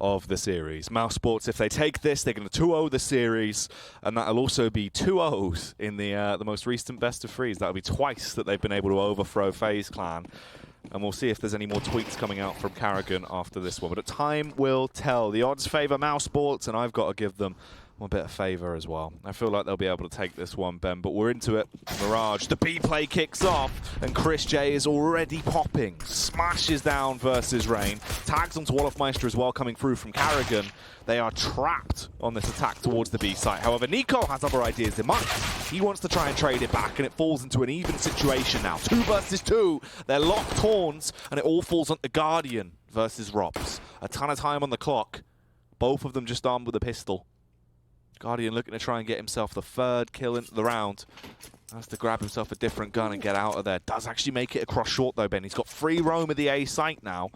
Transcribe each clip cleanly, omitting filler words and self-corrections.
of the series. mousesports, if they take this, they're going to 2-0 the series, and that'll also be 2-0s in the most recent best of threes. That'll be twice that they've been able to overthrow FaZe Clan. And we'll see if there's any more tweets coming out from Carrigan after this one. But time will tell. The odds favour mousesports, and I've got to give them a bit of favour as well. I feel like they'll be able to take this one, Ben, but we're into it. Mirage, the B play kicks off, and Chris J is already popping. Smashes down versus Rain. Tags onto Wolfmeister as well, coming through from Carrigan. They are trapped on this attack towards the B site. However, Nico has other ideas in mind. He wants to try and trade it back, and it falls into an even situation now. 2 versus 2. They're locked horns, and it all falls on the Guardian versus Rops. A ton of time on the clock. Both of them just armed with a pistol. Guardian looking to try and get himself the 3rd kill into the round. Has to grab himself a different gun and get out of there. Does actually make it across short though, Ben. He's got free roam of the A site now.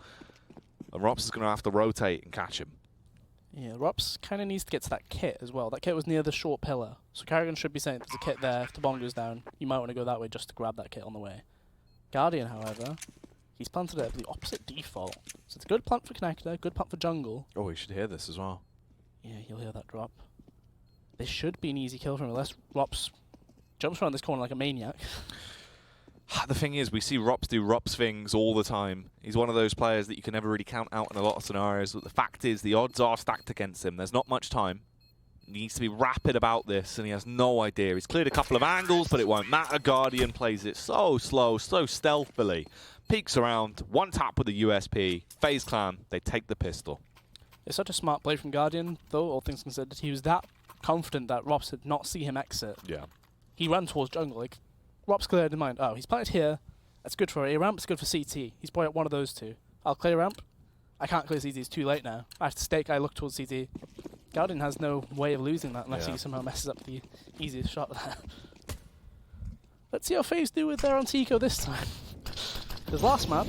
And Rops is going to have to rotate and catch him. Yeah, Rops kind of needs to get to that kit as well. That kit was near the short pillar. So Carrigan should be saying there's a kit there. If the bomb goes down, you might want to go that way just to grab that kit on the way. Guardian, however, he's planted it at the opposite default. So it's a good plant for connector, good plant for jungle. Oh, you should hear this as well. Yeah, you'll hear that drop. This should be an easy kill from him, unless Rops jumps around this corner like a maniac. The thing is, we see Rops do Rops things all the time. He's one of those players that you can never really count out in a lot of scenarios. But the fact is, the odds are stacked against him. There's not much time. He needs to be rapid about this, and he has no idea. He's cleared a couple of angles, but it won't matter. Guardian plays it so slow, so stealthily. Peeks around, one tap with the USP. FaZe Clan, they take the pistol. It's such a smart play from Guardian, though, all things considered. He was that confident that Rops did not see him exit. Yeah. He ran towards jungle. Like, Rops cleared in mind, oh, he's planted here. That's good for A ramp, it's good for CT. He's probably at one of those two. I'll clear ramp. I can't clear CT, it's too late now. I have to stake, I look towards CT. Guardian has no way of losing that unless he somehow messes up the easiest shot there. Let's see how FaZe do with their Antico this time. Because last map,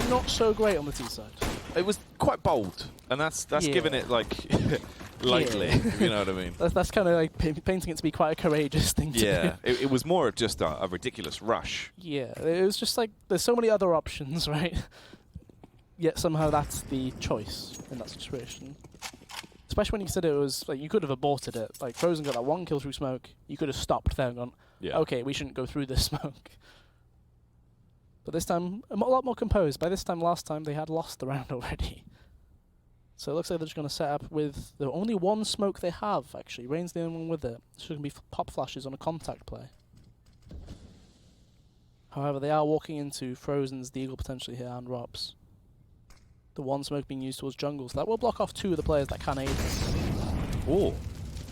not so great on the T side. It was quite bold, and that's giving it like lightly, if you know what I mean. That's kind of like painting it to be quite a courageous thing to do. Yeah, it was more of just a ridiculous rush. Yeah, it was just like, there's so many other options, right? Yet somehow that's the choice in that situation. Especially when you said it was, like, you could have aborted it. Like, Frozen got that 1 kill through smoke, you could have stopped there and gone, okay, we shouldn't go through this smoke. But this time, a lot more composed. By this time, last time, they had lost the round already. So it looks like they're just going to set up with the only 1 smoke they have, actually. Rain's the only one with it. So it can be pop flashes on a contact play. However, they are walking into Frozen's Deagle potentially here and Rops. The 1 smoke being used towards jungle. So that will block off 2 of the players that can aid this. Oh,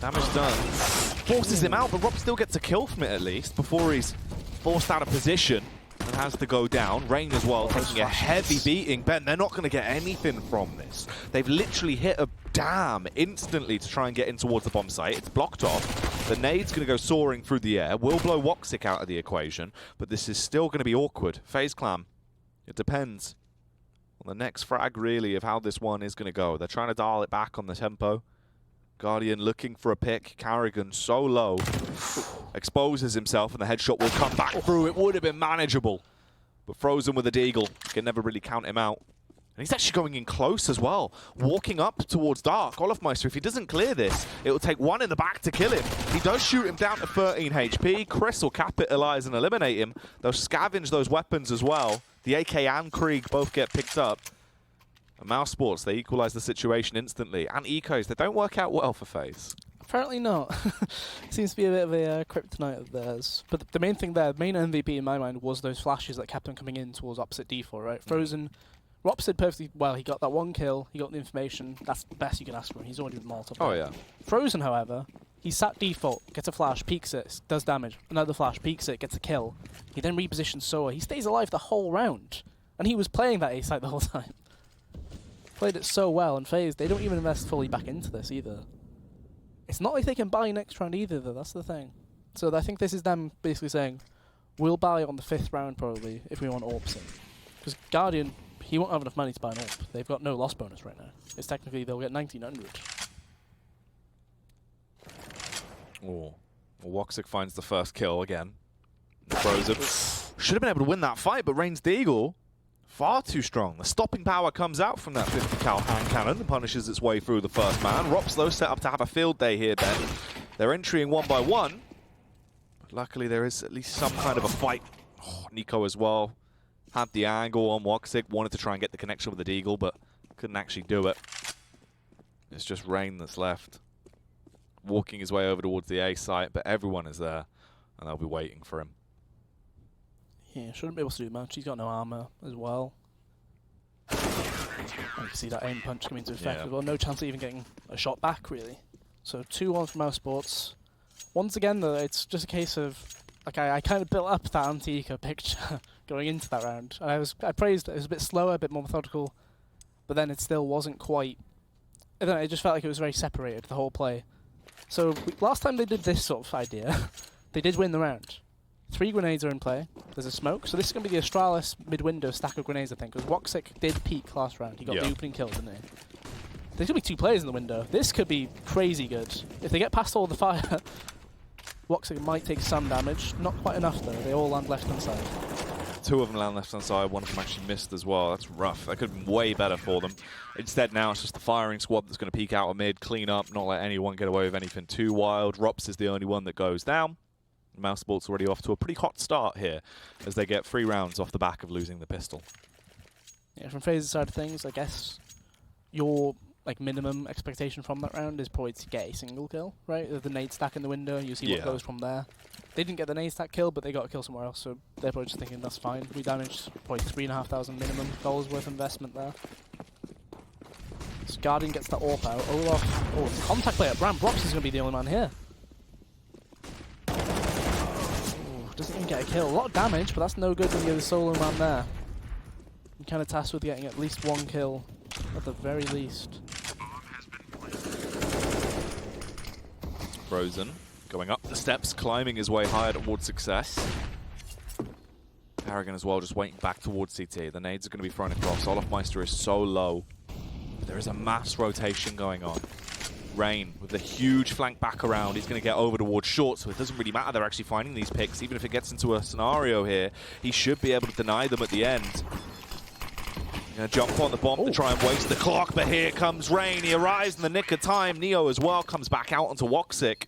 damage done. Forces him out, but Rob still gets a kill from it at least before he's forced out of position. And has to go down. Rain as well, taking a heavy beating. Ben, they're not going to get anything from this. They've literally hit a dam instantly to try and get in towards the bomb site. It's blocked off. The nade's going to go soaring through the air. Will blow Woxic out of the equation, but this is still going to be awkward. FaZe Clan, it depends on the next frag, really, of how this one is going to go. They're trying to dial it back on the tempo. Guardian looking for a pick. Carrigan so low. Exposes himself, and the headshot will come back through. It would have been manageable. But Frozen with a Deagle. Can never really count him out. And he's actually going in close as well. Walking up towards Dark. Olofmeister, if he doesn't clear this, it will take 1 in the back to kill him. He does shoot him down to 13 HP. Chris will capitalize and eliminate him. They'll scavenge those weapons as well. The AK and Krieg both get picked up. And mousesports, they equalize the situation instantly. And Ecos, they don't work out well for FaZe. Apparently not. Seems to be a bit of a kryptonite of theirs. But the main thing there, the main MVP in my mind, was those flashes that kept them coming in towards opposite default, right? Frozen, Rops did perfectly well. He got that 1 kill, he got the information. That's the best you can ask for him. He's already with Molotov. Oh, yeah. Frozen, however, he sat default, gets a flash, peeks it, does damage. Another flash, peeks it, gets a kill. He then repositions Soa. He stays alive the whole round. And he was playing that A-site the whole time. Played it so well, and FaZe, they don't even invest fully back into this either. It's not like they can buy next round either, though. That's the thing. So I think this is them basically saying, we'll buy on the 5th round probably if we want AWPs in. Because Guardian, he won't have enough money to buy an AWP. They've got no loss bonus right now. It's technically they'll get 1900. Oh, well, Woxic finds the first kill again. Frozen. Should have been able to win that fight, but Rain's Deagle far too strong. The stopping power comes out from that 50 cal hand cannon and punishes its way through the first man. Rops, though, set up to have a field day here, Ben. They're entering one by one. But luckily, there is at least some kind of a fight. Oh, Nico as well had the angle on Woxic, wanted to try and get the connection with the Deagle, but couldn't actually do it. It's just Rain that's left, walking his way over towards the A site, but everyone is there, and they'll be waiting for him. Yeah, shouldn't be able to do much. He's got no armor as well. You can see that aim punch coming into effect as well. No chance of even getting a shot back, really. So 2-1 for mousesports. Once again, though, it's just a case of, like, I kind of built up that anti-eco picture going into that round. And I praised it. It was a bit slower, a bit more methodical, but then it still wasn't quite. I don't know, it just felt like it was very separated, the whole play. So last time they did this sort of idea, they did win the round. 3 grenades are in play. There's a smoke. So this is going to be the Astralis mid-window stack of grenades, I think, because Woxic did peak last round. He got the opening kill, didn't he? There's going to be 2 players in the window. This could be crazy good. If they get past all the fire, Woxic might take some damage. Not quite enough, though. They all land left-hand side. 2 of them land left-hand side. 1 of them actually missed as well. That's rough. That could have been way better for them. Instead, now it's just the firing squad that's going to peek out a mid, clean up, not let anyone get away with anything too wild. Rops is the only one that goes down. mousesports already off to a pretty hot start here as they get 3 rounds off the back of losing the pistol. Yeah, from FaZe's side of things, I guess your minimum expectation from that round is probably to get a single kill, right? The nade stack in the window, you see what goes from there. They didn't get the nade stack kill, but they got a kill somewhere else, so they're probably just thinking that's fine. We damaged probably $3,500 minimum dollars worth investment there. So Guardian gets that AWP out. Olaf, oh, contact play at Ram. Rops is going to be the only man here. Doesn't even get a kill. A lot of damage, but that's no good when you're the solo man there. I'm kind of tasked with getting at least 1 kill, at the very least. Frozen going up the steps, climbing his way higher towards success. Paragon as well, just waiting back towards CT. The nades are going to be thrown across. Olafmeister is so low. But there is a mass rotation going on. Rain with a huge flank back around. He's going to get over towards short, so it doesn't really matter. They're actually finding these picks. Even if it gets into a scenario here, he should be able to deny them at the end. Going to jump on the bomb to try and waste the clock, but here comes Rain. He arrives in the nick of time. Neo as well comes back out onto Woxic.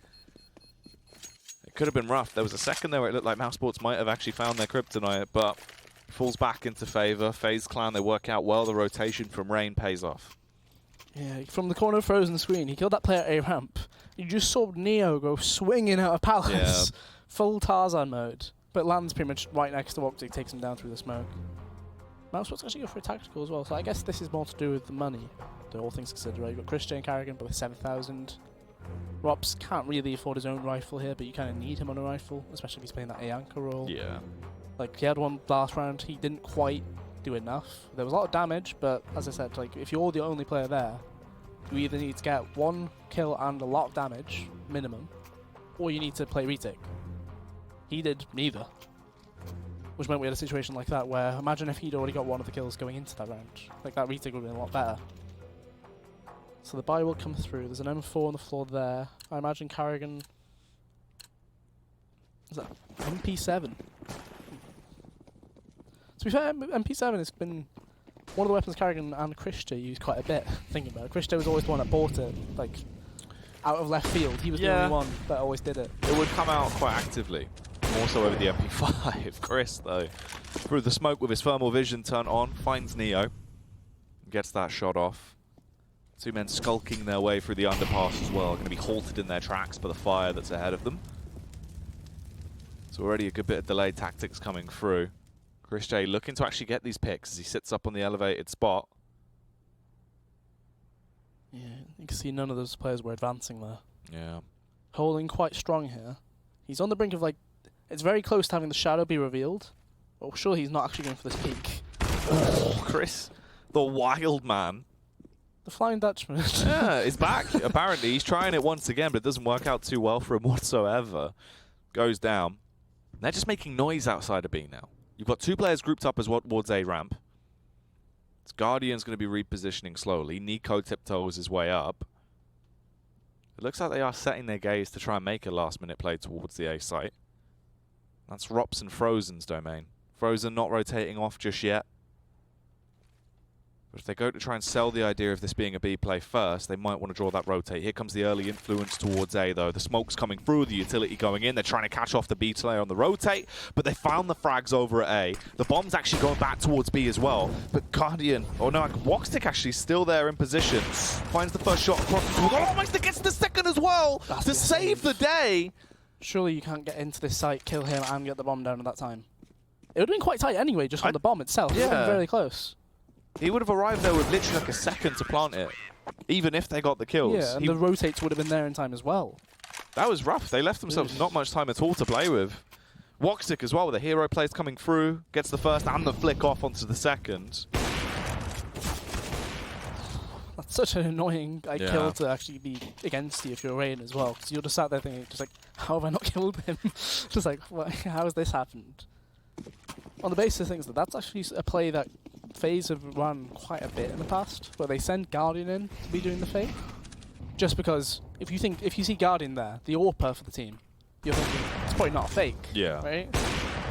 It could have been rough. There was a second there where it looked like mousesports might have actually found their kryptonite, but falls back into favor. FaZe clan, they work out well. The rotation from Rain pays off. Yeah, from the corner of Frozen screen, he killed that player at A ramp. You just saw Neo go swinging out of Palace. Full Tarzan mode. But lands pretty much right next to Woxic, takes him down through the smoke. mousesports actually go for a tactical as well, so I guess this is more to do with the money, all things considered. Right? You've got Christian and Carrigan, both 7,000. Rops can't really afford his own rifle here, but you kind of need him on a rifle, especially if he's playing that Ayanka role. Yeah. Like, he had one last round, he didn't quite do enough. There was a lot of damage, but as I said, like, if you're the only player there, you either need to get 1 kill and a lot of damage, minimum, or you need to play retake. He did neither. Which meant we had a situation like that where, imagine if he'd already got 1 of the kills going into that round. Like, that retake would have been a lot better. So the buy will come through. There's an M4 on the floor there. I imagine Carrigan... Is that MP7? To be fair, MP7 has been one of the weapons Carrigan and Christian used quite a bit, thinking about it. Christian was always the one that bought it, like, out of left field. He was the only one that always did it. It would come out quite actively. More so over the MP5. Chris, though, through the smoke with his thermal vision turned on, finds Neo. Gets that shot off. 2 men skulking their way through the underpass as well. Going to be halted in their tracks by the fire that's ahead of them. So already a good bit of delayed tactics coming through. Chris J looking to actually get these picks as he sits up on the elevated spot. Yeah, you can see none of those players were advancing there. Yeah. Holding quite strong here. He's on the brink of, like, it's very close to having the shadow be revealed. But sure, he's not actually going for this peak. Oh, Chris, the wild man. The Flying Dutchman. Yeah, he's back. Apparently, he's trying it once again, but it doesn't work out too well for him whatsoever. Goes down. They're just making noise outside of B now. You've got 2 players grouped up as towards A ramp. This Guardian's going to be repositioning slowly. Nico tiptoes his way up. It looks like they are setting their gaze to try and make a last-minute play towards the A site. That's Rops and Frozen's domain. Frozen not rotating off just yet. But if they go to try and sell the idea of this being a B play first, they might want to draw that rotate. Here comes the early influence towards A, though. The smoke's coming through, the utility going in. They're trying to catch off the B player on the rotate, but they found the frags over at A. The bomb's actually going back towards B as well. But Guardian, oh no, Woxtick actually still there in position. Finds the first shot across the tool. Oh, Meister gets the second as well to save the day. Surely you can't get into this site, kill him, and get the bomb down at that time. It would have been quite tight anyway, just on the bomb itself. Yeah. It would have been very close. He would have arrived there with literally like a second to plant it, even if they got the kills. Yeah, and the rotates would have been there in time as well. That was rough. They left themselves not much time at all to play with. Woxtick as well, with the hero plays coming through, gets the first and the flick off onto the second. That's such an annoying kill to actually be against you if you're Rain as well, because you're just sat there thinking, just like, how have I not killed him? Just like, how has this happened? On the basis of things, that's actually a play that FaZe have run quite a bit in the past, where they send Guardian in to be doing the fake. Just because if you see Guardian there, the AWPer for the team, you're thinking it's probably not a fake. Yeah. Right?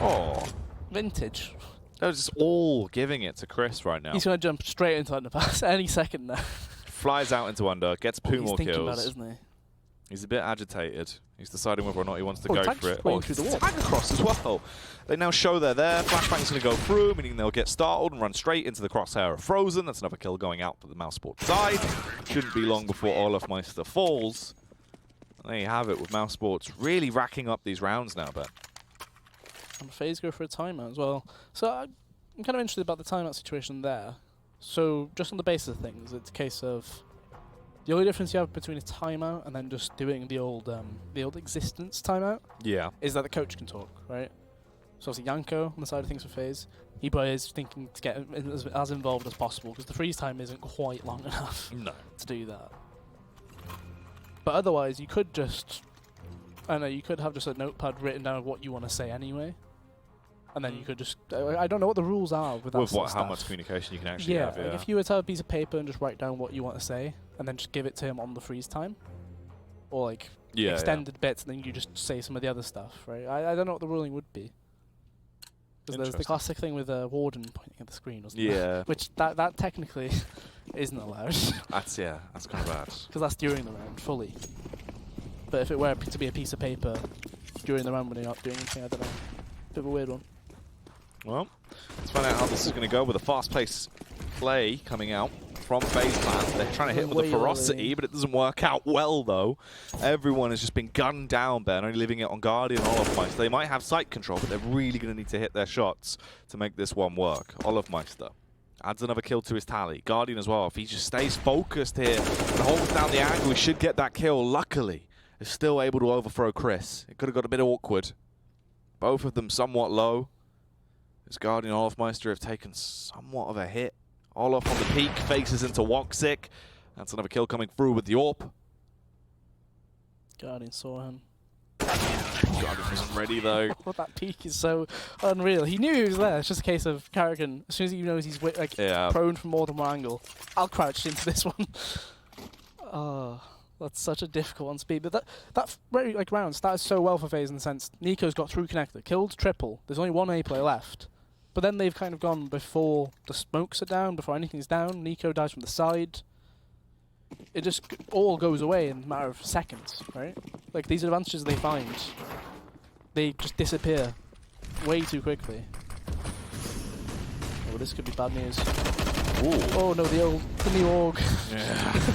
Oh. Vintage. They're just all giving it to Chris right now. He's gonna jump straight into underpass any second now. Flies out into under, gets 2 more kills. He's thinking about it, isn't he? He's a bit agitated. He's deciding whether or not he wants to go for it. Oh, through the wall. Tag across as well. They now show they're there. Flashbang's going to go through, meaning they'll get startled and run straight into the crosshair of Frozen. That's another kill going out for the mousesports side. Shouldn't be long before Olafmeister falls. And there you have it, with mousesports really racking up these rounds now, but. And FaZe go for a timeout as well. So I'm kind of interested about the timeout situation there. So just on the basis of things, it's a case of the only difference you have between a timeout and then just doing the old existence timeout is that the coach can talk, right? So obviously Yanko on the side of things for FaZe, he probably is thinking to get as involved as possible because the freeze time isn't quite long enough to do that. But otherwise, you could just, I don't know, you could have just a notepad written down of what you want to say anyway. And then you could just, I don't know what the rules are with that sort of how stuff. much communication you can actually have, like if you were to have a piece of paper and just write down what you want to say, and then just give it to him on the freeze time, or like extended bits, and then you just say some of the other stuff, right? I don't know what the ruling would be. Because there's the classic thing with Warden pointing at the screen, wasn't there? Which that technically isn't allowed. That's kind of bad. Because that's during the round, fully. But if it were to be a piece of paper during the round when you're not doing anything, I don't know. Bit of a weird one. Well, let's find out how this is going to go with a fast-paced play coming out from FaZe Clan. They're trying to hit him with the ferocity, but it doesn't work out well, though. Everyone has just been gunned down, Ben, only leaving it on Guardian and Olafmeister. They might have sight control, but they're really going to need to hit their shots to make this one work. Olafmeister adds another kill to his tally. Guardian as well. If he just stays focused here and holds down the angle, he should get that kill. Luckily, is still able to overthrow Chris. It could have got a bit awkward. Both of them somewhat low. As Guardian and Olafmeister have taken somewhat of a hit. Olaf on the peak, faces into Woxtick. That's another kill coming through with the AWP. Guardian saw him. Guardian wasn't ready though. That peak is so unreal. He knew he was there. It's just a case of Karrigan, as soon as he knows he's prone from more than one angle, I'll crouch into this one. Oh, that's such a difficult one to beat. But that very round started so well for FaZe in the sense Nico's got through connector, killed triple. There's only one A player left. But then they've kind of gone before the smokes are down, before anything's down. Nico dies from the side. It just all goes away in a matter of seconds, right? Like, these advantages they find, they just disappear way too quickly. Oh, this could be bad news. Ooh. Oh no, the new AUG.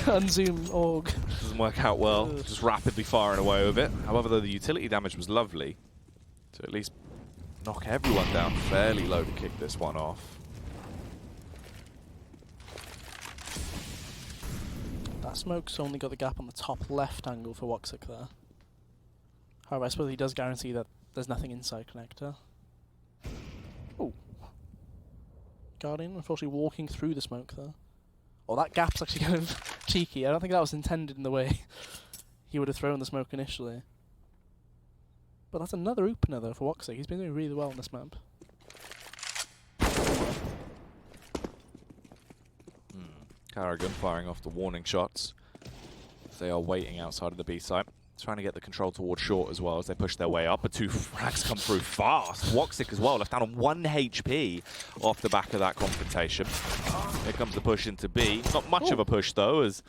Unzoom AUG. Doesn't work out well. Just rapidly firing away with it. However, though, the utility damage was lovely to at least knock everyone down fairly low to kick this one off. That smoke's only got the gap on the top left angle for Woxtick there. However, I suppose he does guarantee that there's nothing inside connector. Oh. Guardian, unfortunately, walking through the smoke there. Oh, that gap's actually kind of cheeky. I don't think that was intended in the way he would have thrown the smoke initially. But that's another opener, though, for Woxtick. He's been doing really well on this map. Karrigan firing off the warning shots. They are waiting outside of the B site. Trying to get the control towards short as well as they push their way up, but 2 frags come through fast. Woxic as well, left down on 1 HP off the back of that confrontation. Here comes the push into B. Not much of a push though, as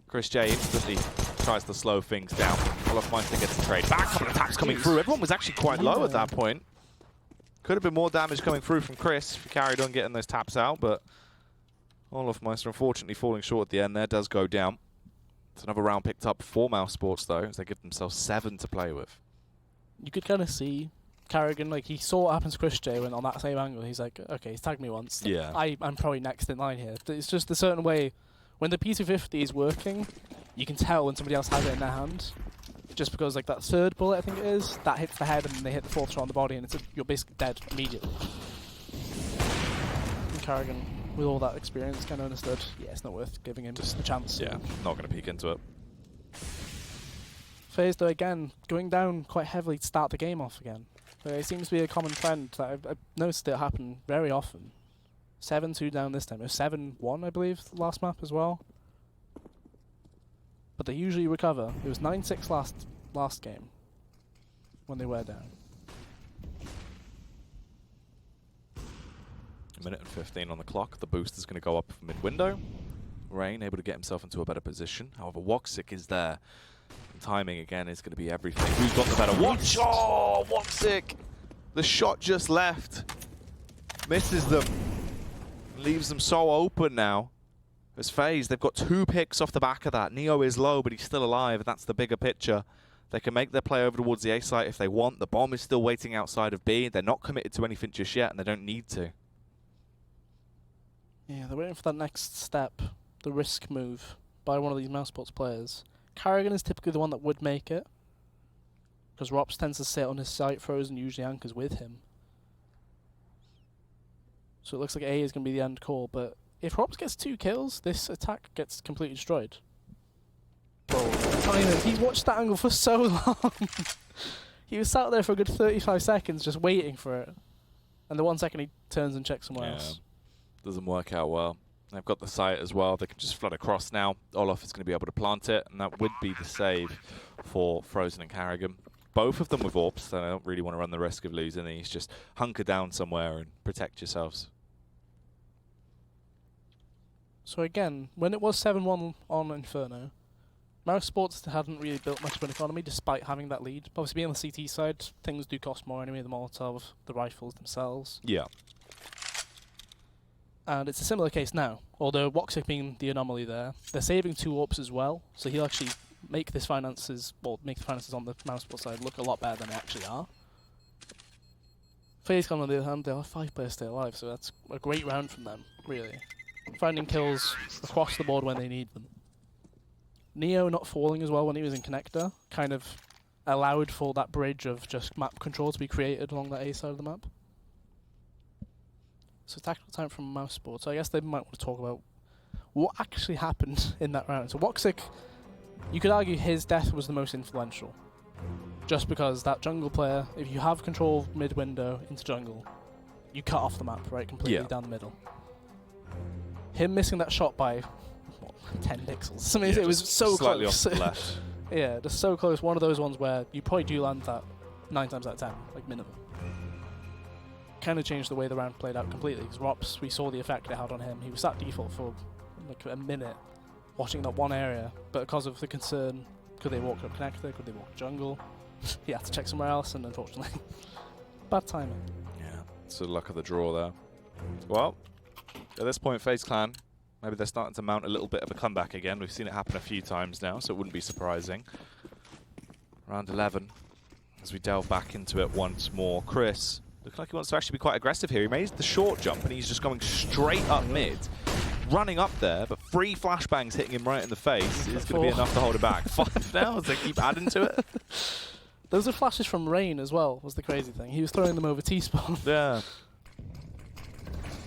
Chris J instantly tries to slow things down. Olofmeister gets the trade back, couple of taps coming through. Everyone was actually quite low at that point. Could have been more damage coming through from Chris if he carried on getting those taps out, but Olofmeister unfortunately falling short at the end there, does go down. It's another round picked up for mousesports though, as they give themselves 7 to play with. You could kind of see Carrigan, like, he saw what happened to Chris J when on that same angle. He's like, okay, he's tagged me once. Yeah. I'm probably next in line here. It's just a certain way. When the P250 is working, you can tell when somebody else has it in their hand. Just because, like, that 3rd bullet, I think it is, that hits the head and then they hit the 4th shot on the body, and you're basically dead immediately. And Carrigan, with all that experience, kind of understood, yeah, it's not worth giving him just a chance. Yeah, not going to peek into it. FaZe, though, again, going down quite heavily to start the game off again. It seems to be a common trend that I've noticed it happen very often. 7-2 down this time. It was 7-1, I believe, last map as well. But they usually recover. It was 9-6 last game when they were down. A minute and 15 on the clock. The boost is going to go up mid-window. Rain able to get himself into a better position. However, Woxic is there. And timing, again, is going to be everything. Who's got the better watch? Oh, Woxic! The shot just left. Misses them. Leaves them so open now. As FaZe, they've got 2 picks off the back of that. Neo is low, but he's still alive. That's the bigger picture. They can make their play over towards the A site if they want. The bomb is still waiting outside of B. They're not committed to anything just yet, and they don't need to. Yeah, they're waiting for that next step, the risk move by one of these mousesports players. Carrigan is typically the one that would make it, because Rops tends to sit on his site throws and usually anchors with him. So it looks like A is going to be the end call, but if Rops gets 2 kills, this attack gets completely destroyed. Oh, he watched that angle for so long. He was sat there for a good 35 seconds just waiting for it. And the 1 second he turns and checks somewhere else. Doesn't work out well. They've got the site as well. They can just flood across now. Olof is going to be able to plant it, and that would be the save for Frozen and Carrigan. Both of them with AWPs, so I don't really want to run the risk of losing these. Just hunker down somewhere and protect yourselves. So again, when it was 7-1 on Inferno, mousesports hadn't really built much of an economy despite having that lead. Obviously being on the CT side, things do cost more anyway, the Molotov, the rifles themselves. Yeah. And it's a similar case now, although Woxic being the anomaly there, they're saving 2 AWPs as well, so he'll actually make the finances on the mousesports side look a lot better than they actually are. FaZe on the other hand, there are 5 players still alive, so that's a great round from them, really. Finding kills across the board when they need them. Neo not falling as well when he was in connector kind of allowed for that bridge of just map control to be created along that A side of the map. So tactical time from mousesports. So I guess they might want to talk about what actually happened in that round. So Woxic, you could argue his death was the most influential. Just because that jungle player, if you have control mid-window into jungle, you cut off the map, right, completely down the middle. Him missing that shot by, what, 10 pixels. I mean, it was so slightly close. Off the left. Yeah, just so close. One of those ones where you probably do land that 9 times out of 10, like minimum. Kind of changed the way the round played out completely. Because Rops, we saw the effect it had on him. He was at default for like a minute, watching that one area. But because of the concern, could they walk up connector? Could they walk jungle? He had to check somewhere else, and unfortunately, bad timing. Yeah, it's the luck of the draw there. Well, at this point, FaZe Clan, maybe they're starting to mount a little bit of a comeback again. We've seen it happen a few times now, so it wouldn't be surprising. Round 11, as we delve back into it once more. Chris, looks like he wants to actually be quite aggressive here. He made the short jump, and he's just going straight up mid. Running up there, but 3 flashbangs hitting him right in the face is going to be enough to hold it back. 5 now as they keep adding to it. Those are flashes from Rain as well, was the crazy thing. He was throwing them over T-spawn. Yeah.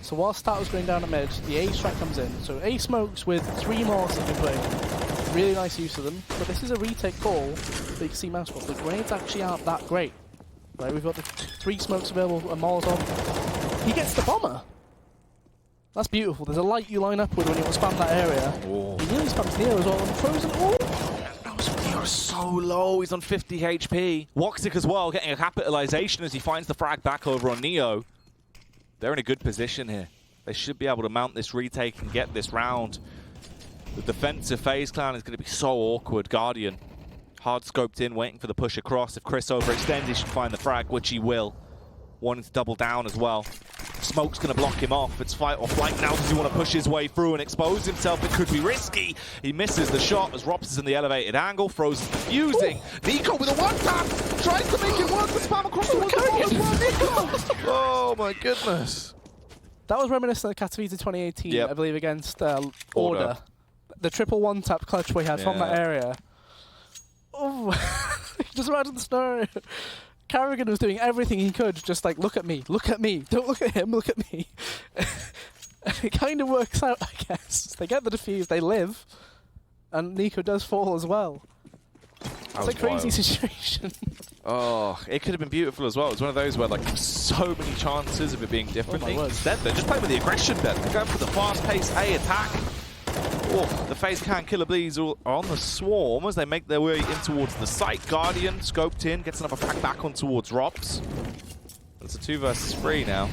So while Stat was going down at mid, the A strike comes in. So A smokes with 3 Molotov have been playing. Really nice use of them. But this is a retake call, but you can see Mouseball. The grenades actually aren't that great. Right, we've got the 3 smokes available, a Molotov. He gets the bomber. That's beautiful. There's a light you line up with when you want to spam that area. Oh. He nearly spams Neo as well. And Frozen. Oh! That was Neo so low. He's on 50 HP. Woxic as well, getting a capitalization as he finds the frag back over on Neo. They're in a good position here. They should be able to mount this retake and get this round. The defensive FaZe clan is going to be so awkward. Guardian, hard scoped in, waiting for the push across. If Chris overextends, he should find the frag, which he will. Wanting to double down as well. Smoke's going to block him off. It's fight or flight now. Does he want to push his way through and expose himself? It could be risky. He misses the shot as Rops is in the elevated angle. Froze is defusing. Nico with a one-tap. Tries to make it work. The spam across the wall as well. Nico! Oh my goodness. That was reminiscent of Katowice 2018, I believe, against Order. The triple one-tap clutch we had from that area. Oh, just imagine the scenario. Carrigan was doing everything he could, just like, look at me, don't look at him, look at me. It kind of works out, I guess. They get the defuse, they live, and Nico does fall as well. It's a crazy situation. Oh, it could have been beautiful as well. It's one of those where like so many chances of it being different. Instead, they're just playing with the aggression then. They're going for the fast-paced A attack. Oh, the FaZe Clan Killer Bees are on the swarm as they make their way in towards the site. Guardian scoped in, gets another frag back on towards Rops. It's a 2 versus 3 now.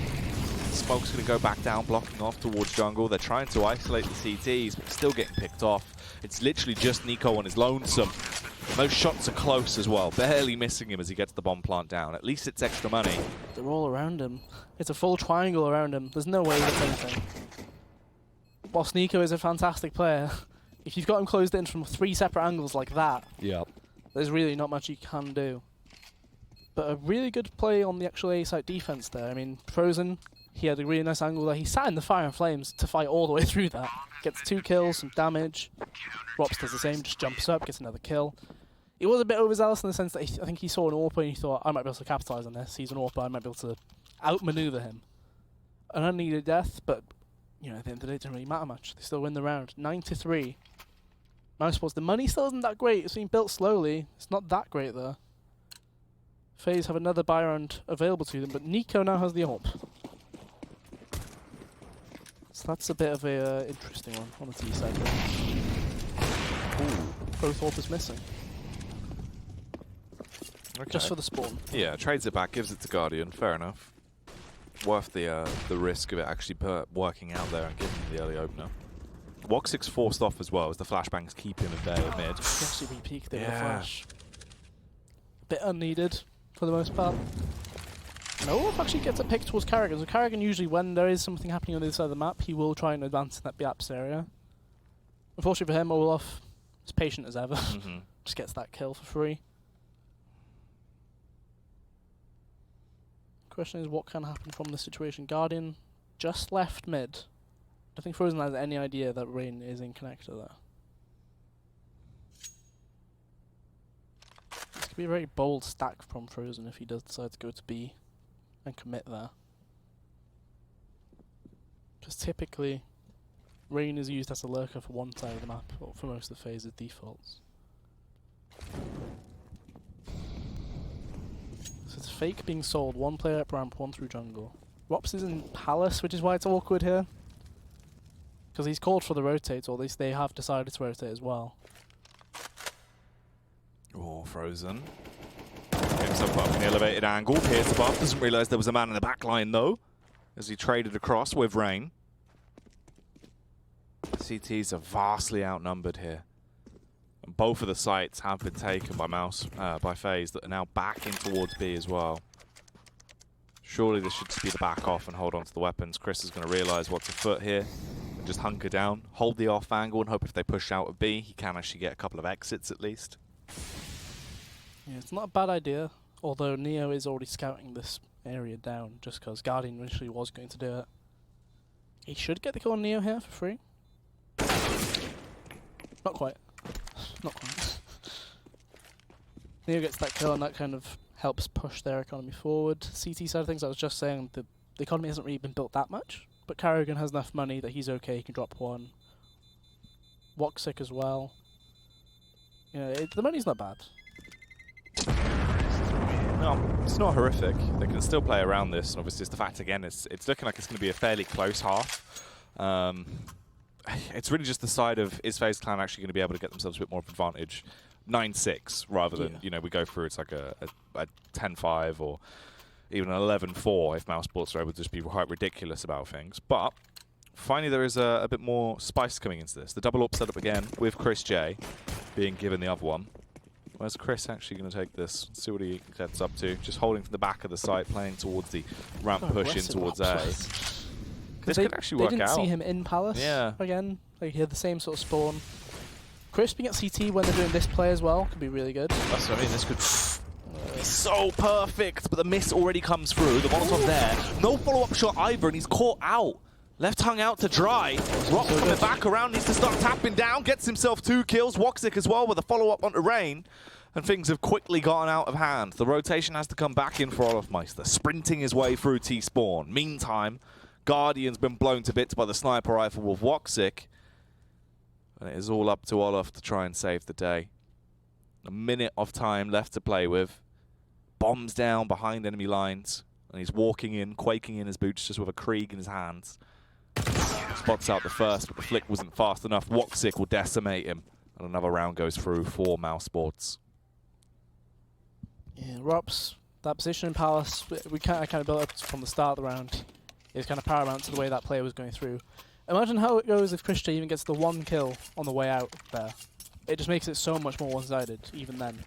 Smoke's going to go back down, blocking off towards jungle. They're trying to isolate the CTs, but still getting picked off. It's literally just Nico on his lonesome. And those shots are close as well, barely missing him as he gets the bomb plant down. At least it's extra money. They're all around him. It's a full triangle around him. There's no way that's anything. Whilst Nico is a fantastic player, if you've got him closed in from 3 separate angles like that, there's really not much you can do. But a really good play on the actual A-site defense there. I mean, Frozen, he had a really nice angle there. He sat in the fire and flames to fight all the way through that. Gets 2 kills, some damage. Rops does the same, just jumps up, gets another kill. He was a bit overzealous in the sense that I think he saw an AWP and he thought, I might be able to capitalize on this. He's an AWP, I might be able to outmaneuver him. An unneeded death, but you know, at the end of the day, it didn't really matter much. They still win the round. 9-3. mousesports, the money still isn't that great. It's being built slowly. It's not that great, though. FaZe have another buy round available to them, but Nico now has the AWP. So that's a bit of a interesting one on the T side. Both AWP is missing. Okay. Just for the spawn. Yeah, trades it back, gives it to Guardian. Fair enough. Worth the risk of it actually working out there and giving him the early opener. Woxic's forced off as well as the flashbangs keep him in there at mid. Actually re-peeked there with a flash. A bit unneeded for the most part. No, actually gets a pick towards Carrigan. So Carrigan usually, when there is something happening on the other side of the map, he will try and advance in that Biaps area. Unfortunately for him, Olaf is patient as ever. Just gets that kill for free. Question is, what can happen from this situation? Guardian just left mid. I think Frozen has any idea that Rain is in connector there. This could be a very bold stack from Frozen if he does decide to go to B and commit there. Because typically, Rain is used as a lurker for one side of the map, or for most of the phases defaults. So it's fake being sold, 1 player up ramp, 1 through jungle. Rops is in Palace, which is why it's awkward here. Because he's called for the rotate, or at least they have decided to rotate as well. Oh, Frozen. Gets himself up in the elevated angle. Pierce above, doesn't realise there was a man in the back line though, as he traded across with Rain. CTs are vastly outnumbered here. And both of the sites have been taken by FaZe that are now backing towards B as well. Surely this should just be the back off and hold on to the weapons. Chris is going to realise what's afoot here and just hunker down, hold the off angle and hope if they push out of B, he can actually get a couple of exits at least. Yeah, it's not a bad idea, although Neo is already scouting this area down just because Guardian initially was going to do it. He should get the kill on Neo here for free. Not quite. Not quite. Neo gets that kill and that kind of helps push their economy forward. CT side of things, I was just saying, the economy hasn't really been built that much, but Carrigan has enough money that he's okay, he can drop 1. Woxic as well. You know, the money's not bad. No, it's not horrific. They can still play around this, and obviously it's the fact again, it's looking like it's going to be a fairly close half. it's really just the side of, is FaZe Clan actually going to be able to get themselves a bit more of advantage? 9-6 rather than, you know, we go through, it's like a 10-5 or even an 11-4 if mousesports are able to just be quite ridiculous about things. But finally there is a bit more spice coming into this. The double up setup again with Chris J being given the other one. Where's Chris actually going to take this? Let's see what he gets up to. Just holding from the back of the site, playing towards the ramp push in towards A. This could actually work out. They didn't see him in Palace again. Like, he had the same sort of spawn. Chris being at CT when they're doing this play as well could be really good. That's what I mean. This could be so perfect, but the miss already comes through. The Molotov there. No follow-up shot either, and he's caught out. Left hung out to dry. Rock coming back around, needs to start tapping down. Gets himself 2 kills. Woxic as well with a follow-up onto Rain. And things have quickly gotten out of hand. The rotation has to come back in for Olofmeister, sprinting his way through T-spawn. Meantime, Guardian's been blown to bits by the sniper rifle with Woxic. And it is all up to Olof to try and save the day. A minute of time left to play with. Bombs down behind enemy lines. And he's walking in, quaking in his boots just with a Krieg in his hands. Spots out the first, but the flick wasn't fast enough. Woxic will decimate him. And another round goes through for mousesports. Yeah, Rops, that position in Palace, I kind of built up from the start of the round. It was kind of paramount to the way that player was going through. Imagine how it goes if Christian even gets the 1 kill on the way out there. It just makes it so much more one-sided, even then.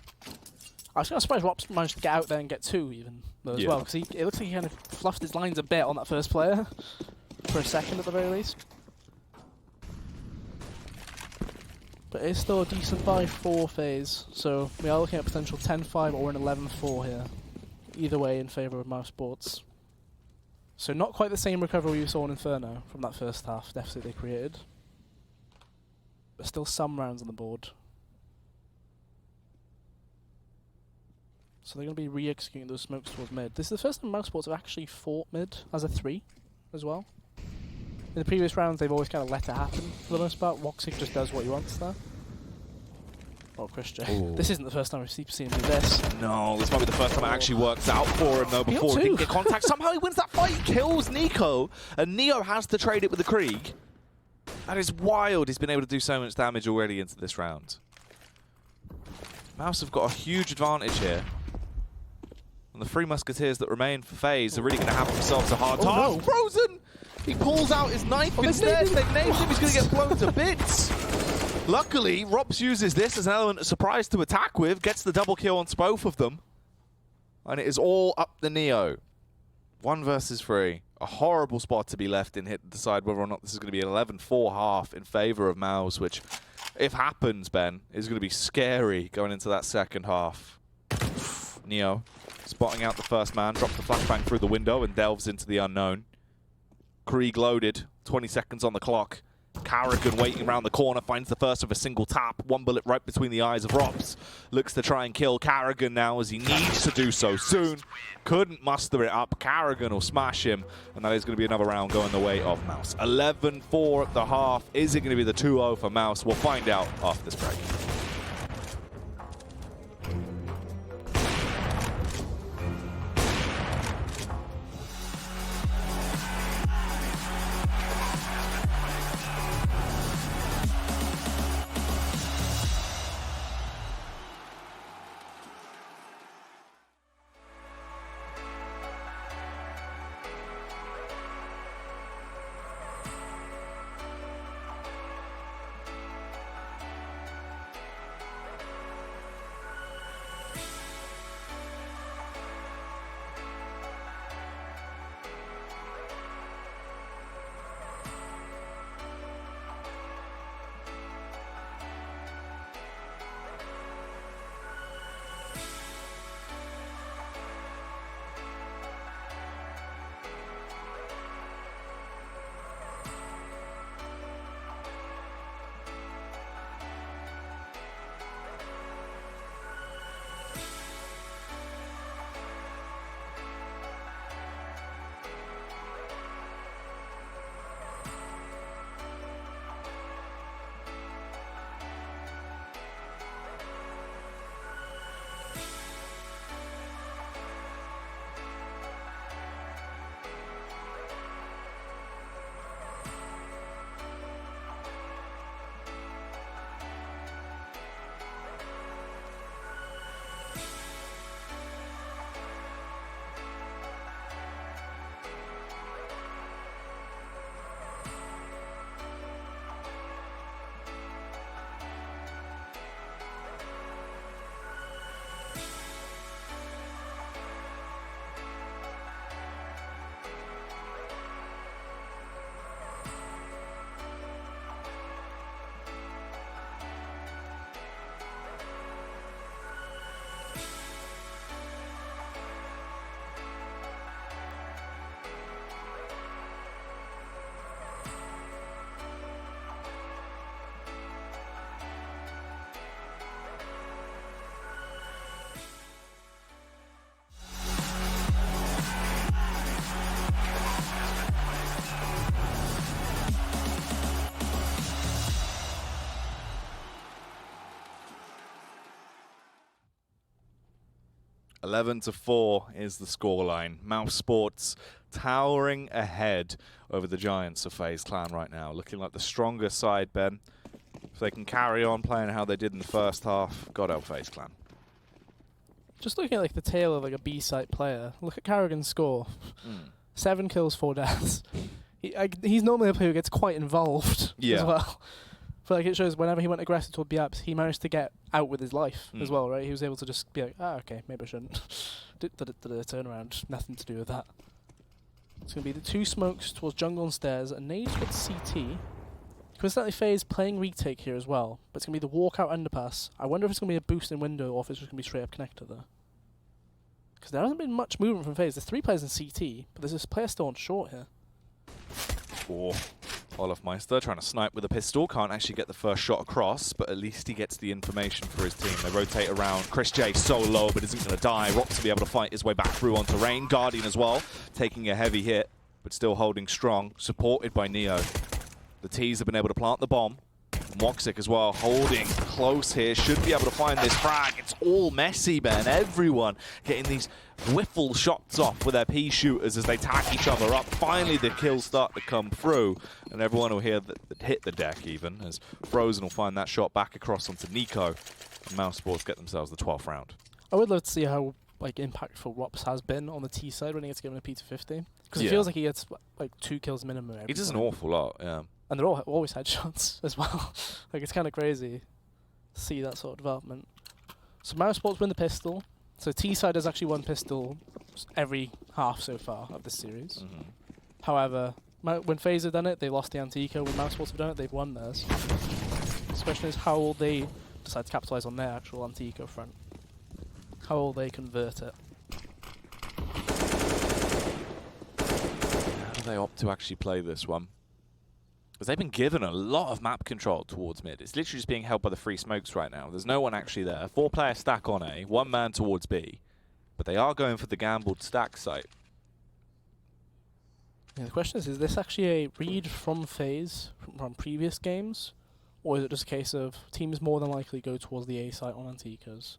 I was kind of surprised Rops managed to get out there and get 2 even, though, as well, because it looks like he kind of fluffed his lines a bit on that first player, for a second at the very least. But it's still a decent buy for FaZe, so we are looking at potential 10-5 or an 11-4 here. Either way in favour of mousesports. So not quite the same recovery we saw in Inferno from that first half deficit they created. But still some rounds on the board. So they're going to be re-executing those smokes towards mid. This is the first time mousesports have actually fought mid as a 3 as well. In the previous rounds they've always kind of let it happen for the most part. Woxic just does what he wants there. Oh, Christian. This isn't the first time we've seen him do this. No, this might be the first time it actually works out for him, though, before he didn't get contact. Somehow he wins that fight, he kills Nico, and Neo has to trade it with the Krieg. That is wild. He's been able to do so much damage already into this round. Mouse have got a huge advantage here. And the 3 Musketeers that remain for FaZe are really going to have themselves a hard time. No. Frozen! He pulls out his knife instead. They've named him. He's going to get blown to bits. Luckily, Rops uses this as an element of surprise to attack with, gets the double kill on both of them. And it is all up the Neo. 1 versus 3. A horrible spot to be left in hit to decide whether or not this is going to be an 11-4 half in favor of Mouse, which, if happens, Ben, is going to be scary going into that second half. Neo spotting out the first man, drops the flashbang through the window and delves into the unknown. Krieg loaded, 20 seconds on the clock. Carrigan waiting around the corner, finds the first with a single tap. 1 bullet right between the eyes of Rops. Looks to try and kill Carrigan now as he needs to do so soon. Couldn't muster it up. Carrigan will smash him, and that is going to be another round going the way of Mouse. 11-4 at the half. Is it going to be the 2-0 for Mouse? We'll find out after this break. 11-4 is the scoreline. mousesports towering ahead over the giants of FaZe Clan right now. Looking like the stronger side, Ben. If they can carry on playing how they did in the first half, God help FaZe Clan. Just looking at like the tail of like a B-site player, look at Carrigan's score. 7 kills, 4 deaths. He's normally a player who gets quite involved as well. But like it shows whenever he went aggressive toward B-ups, he managed to get out with his life as well, right? He was able to just be like, okay, maybe I shouldn't. Turn around, nothing to do with that. It's going to be the 2 smokes towards jungle and stairs, and nades with CT. Coincidentally, FaZe playing retake here as well, but it's going to be the walkout underpass. I wonder if it's going to be a boost in window or if it's just going to be straight up connector there. Because there hasn't been much movement from FaZe. There's 3 players in CT, but there's this player still on short here. Olafmeister trying to snipe with a pistol. Can't actually get the first shot across, but at least he gets the information for his team. They rotate around. Chris J so low, but isn't going to die. Rox will be able to fight his way back through onto Rain. Guardian as well, taking a heavy hit, but still holding strong, supported by Neo. The T's have been able to plant the bomb. Moxic as well, holding close here. Should be able to find this frag. It's all messy, Ben. Everyone getting these whiffle shots off with their P shooters as they tag each other up. Finally, the kills start to come through, and everyone will hear that hit the deck even, as Frozen will find that shot back across onto Nico. And mousesports get themselves the 12th round. I would love to see how like impactful Rops has been on the T side when he gets given a P250. Because it feels like he gets like 2 kills minimum every He does time. an awful lot, yeah. And they're all always headshots as well. Like, it's kind of crazy to see that sort of development. So mousesports win the pistol. So T-side has actually won pistol every half so far of this series. However, when FaZe have done it, they lost the anti-eco. When mousesports have done it, they've won theirs. The question is, how will they decide to capitalize on their actual anti-eco front? How will they convert it? How do they opt to actually play this one? Because they've been given a lot of map control towards mid. It's literally just being held by the free smokes right now. There's no one actually there. 4-player stack on A, 1 man towards B. But they are going for the gambled stack site. Yeah, the question is this actually a read from FaZe from previous games? Or is it just a case of teams more than likely go towards the A site on anti-ecos,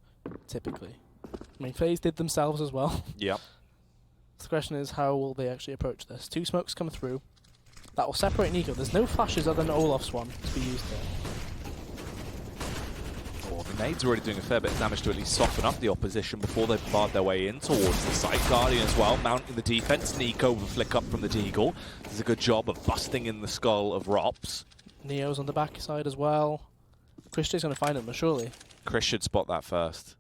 typically? I mean, FaZe did themselves as well. Yep. So the question is, how will they actually approach this? 2 smokes come through. That will separate Nico. There's no flashes other than Olaf's one to be used there. Oh, the nade's already doing a fair bit of damage to at least soften up the opposition before they barred their way in towards the site. Guardian as well, mounting the defense. Nico will flick up from the Deagle. Does a good job of busting in the skull of Rops. Neo's on the back side as well. Christian's going to find him, but surely. Chris should spot that first.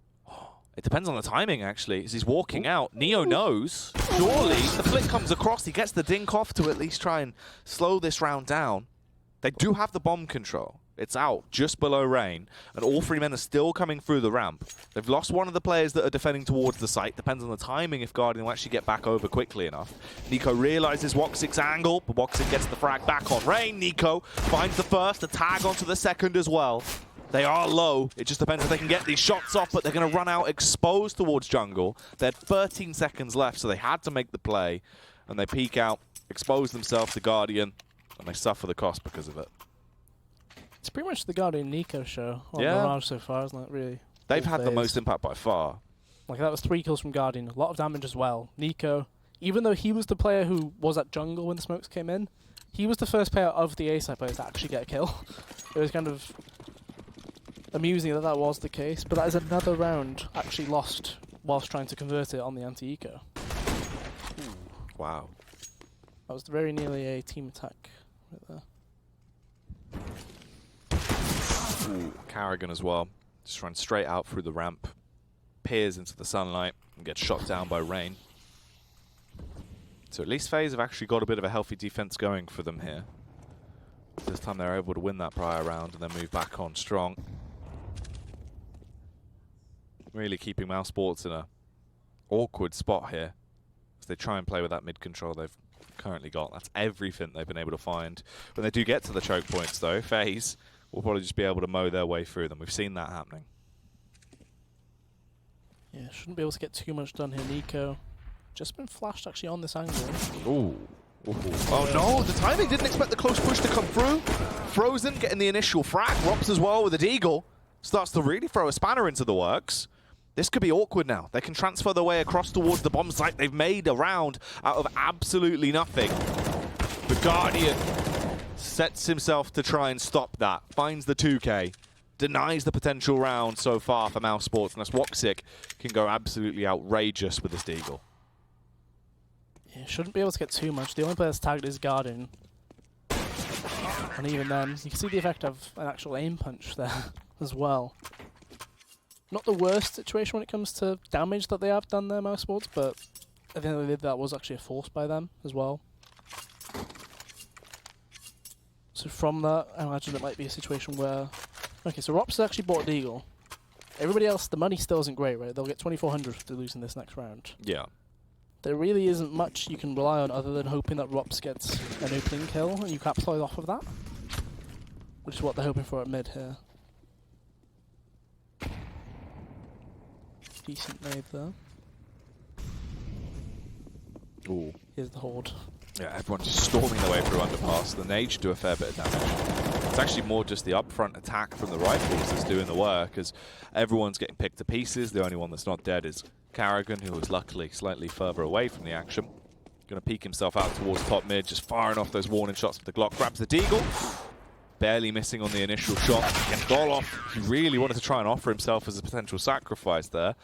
It depends on the timing, actually, as he's walking out. Neo knows. Surely, the flick comes across. He gets the dink off to at least try and slow this round down. They do have the bomb control. It's out just below Rain, and all 3 men are still coming through the ramp. They've lost one of the players that are defending towards the site. Depends on the timing if Guardian will actually get back over quickly enough. Nico realizes Woxic's angle, but Woxic gets the frag back on Rain. Nico finds the first, a tag onto the second as well. They are low. It just depends if they can get these shots off, but they're going to run out exposed towards jungle. They had 13 seconds left, so they had to make the play. And they peek out, expose themselves to Guardian, and they suffer the cost because of it. It's pretty much the Guardian Nico show on Mirage so far, isn't it, really? They've had the most impact by far. Like, that was 3 kills from Guardian. A lot of damage as well. Nico, even though he was the player who was at jungle when the smokes came in, he was the first player of the A-side players to actually get a kill. It was kind of amusing that that was the case, but that is another round actually lost whilst trying to convert it on the anti-eco. Wow. That was very nearly a team attack right there. Ooh, Carrigan as well. Just run straight out through the ramp, peers into the sunlight, and gets shot down by Rain. So at least FaZe have actually got a bit of a healthy defense going for them here. This time they're able to win that prior round and then move back on strong. Really keeping mousesports in a awkward spot here as they try and play with that mid control they've currently got. That's everything they've been able to find. When they do get to the choke points though, FaZe will probably just be able to mow their way through them. We've seen that happening. Yeah, shouldn't be able to get too much done here. Nico just been flashed actually on this angle. Ooh. Ooh. Oh no, the timing didn't expect the close push to come through. Frozen getting the initial frag. Rops as well with a Deagle. Starts to really throw a spanner into the works. This could be awkward now. They can transfer their way across towards the bomb site. They've made a round out of absolutely nothing. The Guardian sets himself to try and stop that. Finds the 2K. Denies the potential round so far for mousesports. Unless Woxic can go absolutely outrageous with this Deagle. Yeah, shouldn't be able to get too much. The only player that's tagged is Guardian. And even then, you can see the effect of an actual aim punch there as well. Not the worst situation when it comes to damage that they have done there, mousesports, but at the end of the day, that was actually a force by them as well. So from that, I imagine it might be a situation where... Okay, so Rops actually bought Deagle. Everybody else, the money still isn't great, right? They'll get 2,400 for losing this next round. Yeah. There really isn't much you can rely on other than hoping that Rops gets an opening kill and you capitalize off of that. Which is what they're hoping for at mid here. Decent nade there. Ooh. Here's the Horde. Yeah, everyone's just storming their way through underpass. The nades do a fair bit of damage. It's actually more just the upfront attack from the rifles that's doing the work, as everyone's getting picked to pieces. The only one that's not dead is Carrigan, who is luckily slightly further away from the action. Going to peek himself out towards top mid, just firing off those warning shots with the Glock. Grabs the Deagle. Barely missing on the initial shot. And Goloff, he really wanted to try and offer himself as a potential sacrifice there.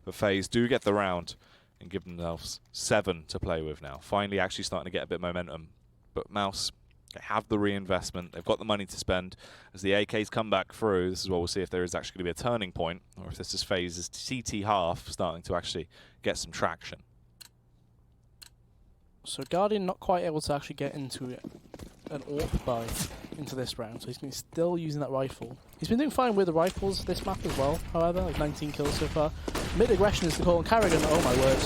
But FaZe do get the round and give themselves 7 to play with now. Finally actually starting to get a bit of momentum. But Mouse, they have the reinvestment. They've got the money to spend. As the AKs come back through, this is where we'll see if there is actually going to be a turning point, or if this is FaZe's CT half starting to actually get some traction. So Guardian not quite able to actually get into an AWP buy into this round, so he's been still using that rifle. He's been doing fine with the rifles this map as well, however, like 19 kills so far. Mid-aggression is the call, and Carrigan, oh my word.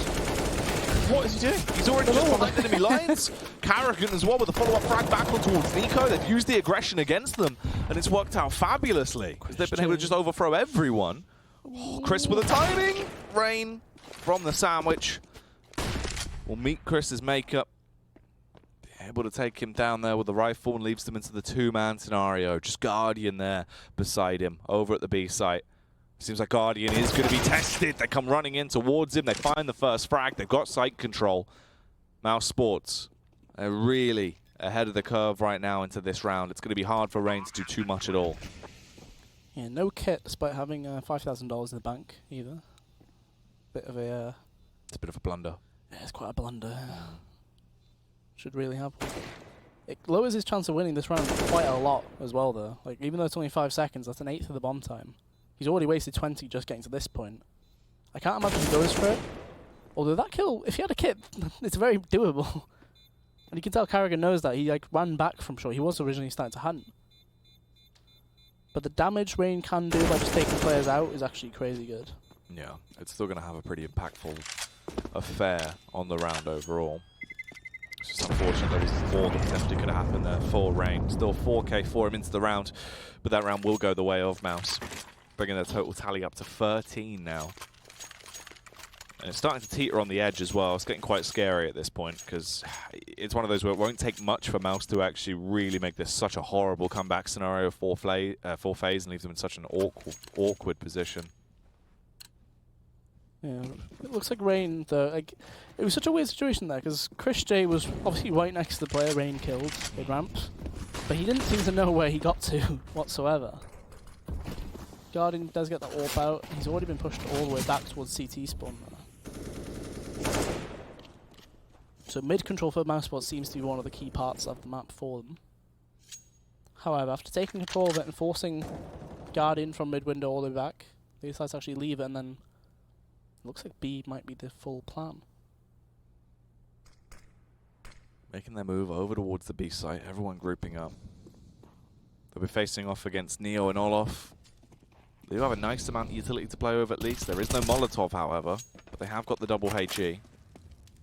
What is he doing? He's already just behind enemy lines. Carrigan as well with a follow-up frag back on towards Nico. They've used the aggression against them, and it's worked out fabulously. They've been able to just overthrow everyone. Oh, Chris with the timing. Rain from the sandwich will meet Chris's makeup. Able to take him down there with the rifle and leaves them into the 2-man scenario. Just Guardian there beside him over at the B site. Seems like Guardian is going to be tested. They come running in towards him. They find the first frag. They've got site control. mousesports are really ahead of the curve right now into this round. It's going to be hard for Rain to do too much at all. Yeah, no kit despite having $5,000 in the bank either. Bit of a... It's a bit of a blunder. Yeah, it's quite a blunder. Should really have one. It lowers his chance of winning this round quite a lot as well, though. Like, even though it's only 5 seconds, that's an 1/8 of the bomb time. He's already wasted 20 just getting to this point. I can't imagine he goes for it. Although that kill, if he had a kit, it's very doable. And you can tell Carrigan knows that. He like ran back from short. He was originally starting to hunt. But the damage Rain can do by just taking players out is actually crazy good. Yeah, it's still going to have a pretty impactful affair on the round overall. It's just unfortunate there was more that potentially could have happened there for Rain. Still 4K for him into the round, but that round will go the way of Mouse, bringing their total tally up to 13 now. And it's starting to teeter on the edge as well. It's getting quite scary at this point because it's one of those where it won't take much for Mouse to actually really make this such a horrible comeback scenario for FaZe and leave them in such an awkward position. Yeah, it looks like Rain, though, like, it was such a weird situation there, because Chris J was obviously right next to the player Rain killed, with ramps, but he didn't seem to know where he got to whatsoever. Guardian does get the AWP out, he's already been pushed all the way back towards CT spawn there. So mid-control for mousesports seems to be one of the key parts of the map for them. However, after taking control of it and forcing Guardian from mid-window all the way back, they decide to actually leave it, and then looks like B might be the full plan. Making their move over towards the B site, everyone grouping up. They'll be facing off against Neo and Olof. They do have a nice amount of utility to play with at least. There is no Molotov, however, but they have got the double HE.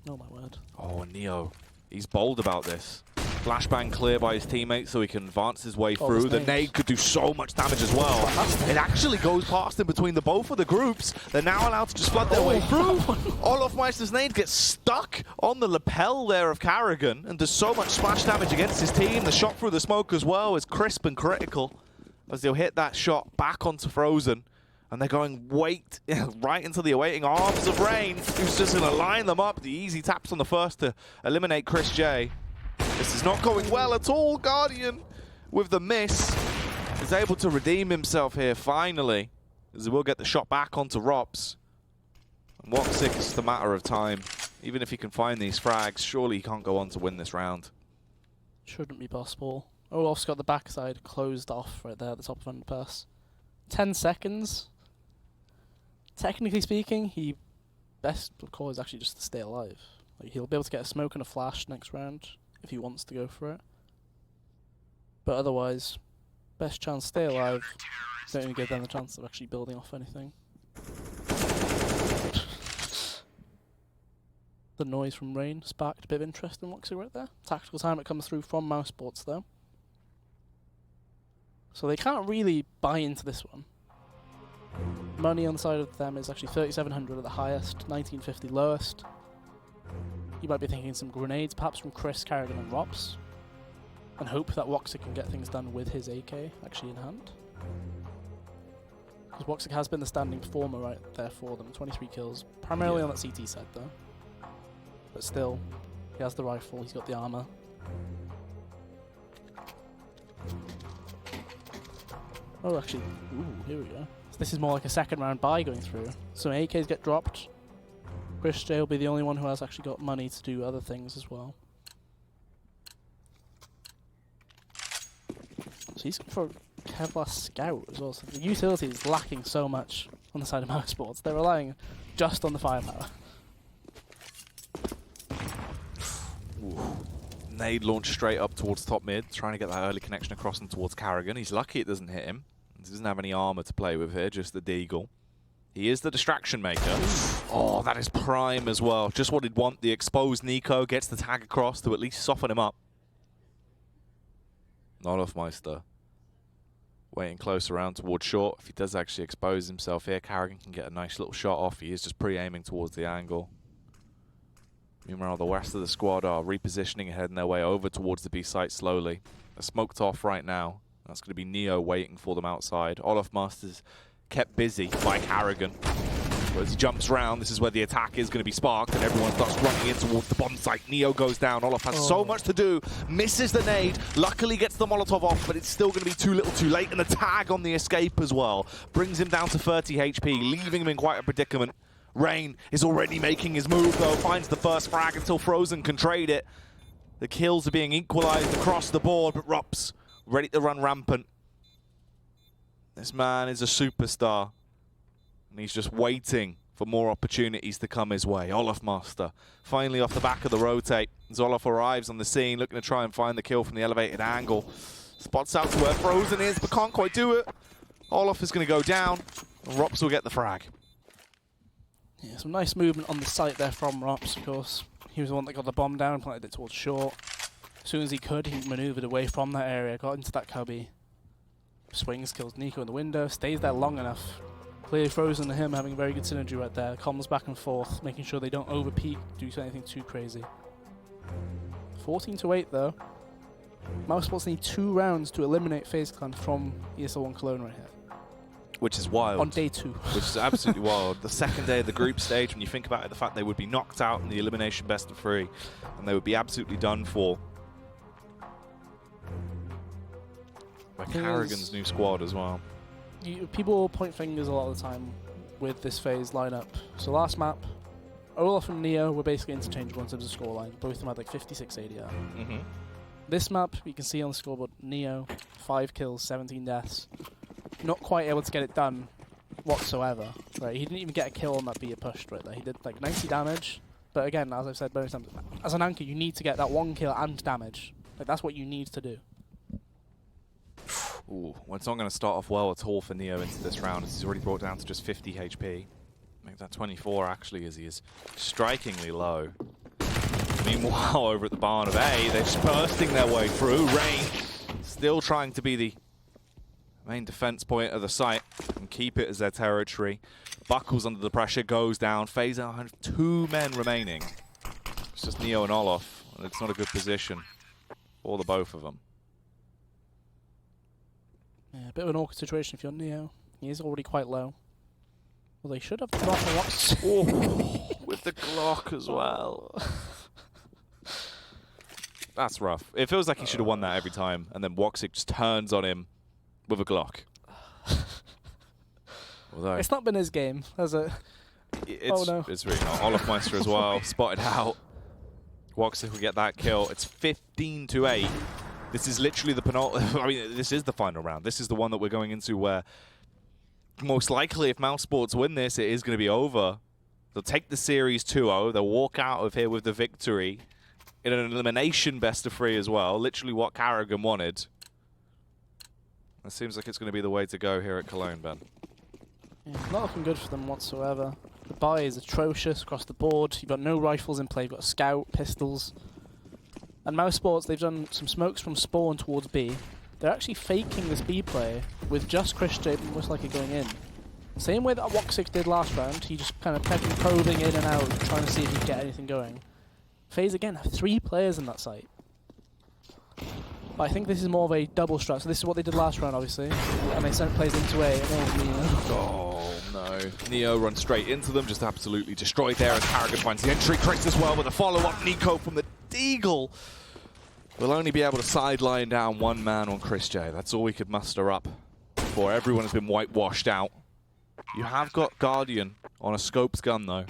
Oh my word. Oh, Neo. He's bold about this. Flashbang clear by his teammates so he can advance his way through. The nade could do so much damage as well. It actually goes past him between the both of the groups. They're now allowed to just flood their way through. Olaf Meister's nade gets stuck on the lapel there of Carrigan and does so much splash damage against his team. The shot through the smoke as well is crisp and critical as they'll hit that shot back onto Frozen. And they're going right into the awaiting arms of Rain, who's just going to line them up. The easy taps on the first to eliminate Chris J. This is not going well at all. Guardian, with the miss, is able to redeem himself here finally, as he will get the shot back onto Rops. And Woxic is just a matter of time. Even if he can find these frags, surely he can't go on to win this round. Shouldn't be possible. Olaf's got the backside closed off right there at the top of underpass. 10 seconds. Technically speaking, he best call is actually just to stay alive. Like, he'll be able to get a smoke and a flash next round if he wants to go for it. But otherwise, best chance stay alive. Don't even give them the chance of actually building off anything. The noise from Rain sparked a bit of interest in Woxic right there. Tactical time it comes through from mousesports though. So they can't really buy into this one. Money on the side of them is actually 3,700 at the highest, 1,950 lowest. You might be thinking some grenades, perhaps from Chris, Carrigan and Rops, and hope that Woxic can get things done with his AK actually in hand. Because Woxic has been the standing performer right there for them, 23 kills, primarily on that CT side though. But still, he has the rifle, he's got the armor. Oh, actually, ooh, here we go. So this is more like a second round buy going through. So AKs get dropped. Chris J will be the only one who has actually got money to do other things as well. So he's going for Kevlar Scout as well. So the utility is lacking so much on the side of mousesports. They're relying just on the firepower. Nade launched straight up towards top mid, trying to get that early connection across and towards Carrigan. He's lucky it doesn't hit him. He doesn't have any armor to play with here, just the deagle. He is the distraction maker. Oh, that is prime as well. Just what he'd want. The exposed Nico gets the tag across to at least soften him up. Nolofmeister waiting close around towards short. If he does actually expose himself here, Carrigan can get a nice little shot off. He is just pre-aiming towards the angle. Meanwhile, the rest of the squad are repositioning and heading their way over towards the B site slowly. They're smoked off right now. That's going to be Neo waiting for them outside. Olaf Masters kept busy by Carrigan. So as he jumps round, this is where the attack is going to be sparked, and everyone starts running in towards the bomb site. Neo goes down. Olaf has so much to do. Misses the nade. Luckily gets the Molotov off, but it's still going to be too little too late. And the tag on the escape as well brings him down to 30 HP, leaving him in quite a predicament. Rain is already making his move though, finds the first frag until Frozen can trade it. The kills are being equalized across the board, but Rops ready to run rampant. This man is a superstar, and he's just waiting for more opportunities to come his way. Olaf Master finally off the back of the rotate. As Olaf arrives on the scene, looking to try and find the kill from the elevated angle. Spots out to where Frozen is, but can't quite do it. Olaf is going to go down, and Rops will get the frag. Yeah, some nice movement on the site there from Rops, of course. He was the one that got the bomb down, planted it towards short. As soon as he could, he manoeuvred away from that area, got into that cubby. Swings, kills Nico in the window, stays there long enough. Clearly Frozen and him having very good synergy right there. Comms back and forth, making sure they don't overpeak, do anything too crazy. 14-8 though. mousesports need 2 rounds to eliminate FaZe Clan from ESL 1 Cologne right here. Which is wild. On day 2. Which is absolutely wild. The second day of the group stage, when you think about it, the fact they would be knocked out in the elimination best of 3, and they would be absolutely done for by Carrigan's new squad as well. People point fingers a lot of the time with this FaZe lineup. So last map, Olaf and Neo were basically interchangeable in terms of scoreline. Both of them had like 56 ADR. This map, you can see on the scoreboard, Neo, 5 kills, 17 deaths. Not quite able to get it done whatsoever. Right, he didn't even get a kill on that beer pushed right there. He did like 90 damage. But again, as I've said many times, as an anchor, you need to get that 1 kill and damage. Like that's what you need to do. Ooh, well, it's not going to start off well at all for Neo into this round, as he's already brought down to just 50 HP. Make that 24 actually, as he is strikingly low. Meanwhile, over at the barn of A, they're just bursting their way through. Rain still trying to be the main defense point of the site and keep it as their territory. Buckles under the pressure, goes down. FaZe have 2 men remaining. It's just Neo and Olaf, and it's not a good position for the both of them. Yeah, a bit of an awkward situation if you're Neo. He is already quite low. Well, they should have dropped the rocks. Oh, with the Glock as well. That's rough. It feels like he should have won that every time, and then Woxic just turns on him with a Glock. Although It's not been his game, has it? it's, no. it's really not. Olafmeister as well, spotted out. Woxic will get that kill. It's 15-8. This is literally the I mean, this is the final round. This is the one that we're going into where most likely if mousesports win this, it is going to be over. They'll take the series 2-0. They'll walk out of here with the victory in an elimination best of 3 as well. Literally what Carrigan wanted. It seems like it's going to be the way to go here at Cologne, Ben. Yeah, not looking good for them whatsoever. The buy is atrocious across the board. You've got no rifles in play. You've got a scout, pistols. And mousesports, they've done some smokes from spawn towards B. They're actually faking this B play with just Chris J most likely going in. Same way that Woxic did last round. He just kind of kept probing in and out, trying to see if he could get anything going. FaZe again have 3 players in that site. But I think this is more of a double strat. So this is what they did last round, obviously. And they sent players into A. Oh, no. Neo runs straight into them, just absolutely destroyed there as Carrigan finds the entry. Chris as well with a follow-up. Nico from the Deagle will only be able to sideline down one man on Chris J. That's all we could muster up before everyone has been whitewashed out. You have got Guardian on a scopes gun, though.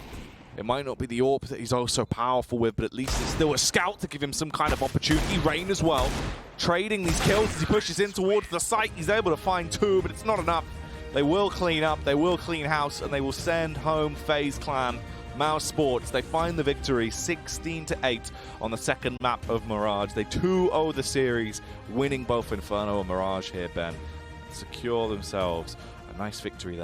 It might not be the AWP that he's also powerful with, but at least there's still a scout to give him some kind of opportunity. Rain as well, trading these kills as he pushes in towards the site. He's able to find 2, but it's not enough. They will clean up, they will clean house, and they will send home FaZe Clan. mousesports, they find the victory 16-8 on the second map of Mirage. They 2-0 the series, winning both Inferno and Mirage here, Ben. Secure themselves a nice victory there.